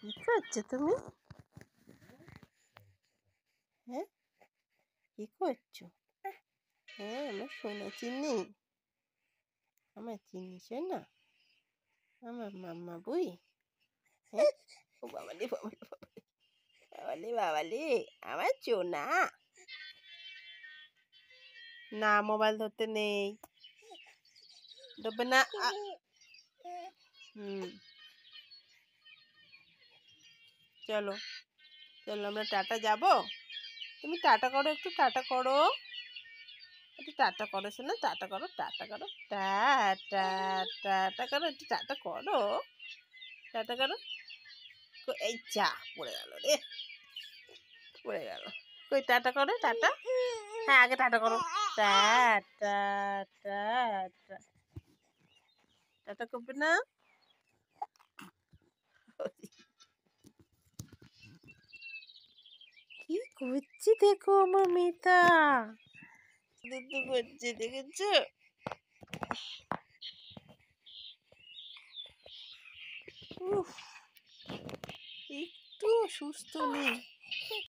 কি করছো তুমি? হ্যাঁ, কি করছো? হ্যাঁ, আমার সোনা চিনি, আমার চিনি শোনা, আমার মাম্মা বুই। হ্যাঁ, ও বাবালে বাবালে বাবালে বাবালে বাবালে, আমার চোনা। না, মোবাইল ধরতে নেই, ধরবে না। হুম, চলো চলো আমরা টাটা যাবো। তুমি টাটা করো, একটু টাটা করো, একটু টাটা করো শোনা, টাটা করো, টাটা করো, টাটা, টাটা করো, একটু টাটা করো, টাটা করো। এই চা পড়ে গেল রে, পড়ে গেল। কই টাটা করো, টাটা। হ্যাঁ, আগে টাটা করো, টাটা, টাটা। টাটা করবে না? কি করছি দেখো আমার মেয়েটা, দুধু করছে দেখেছো? উফ, একটু সুস্থ নেই।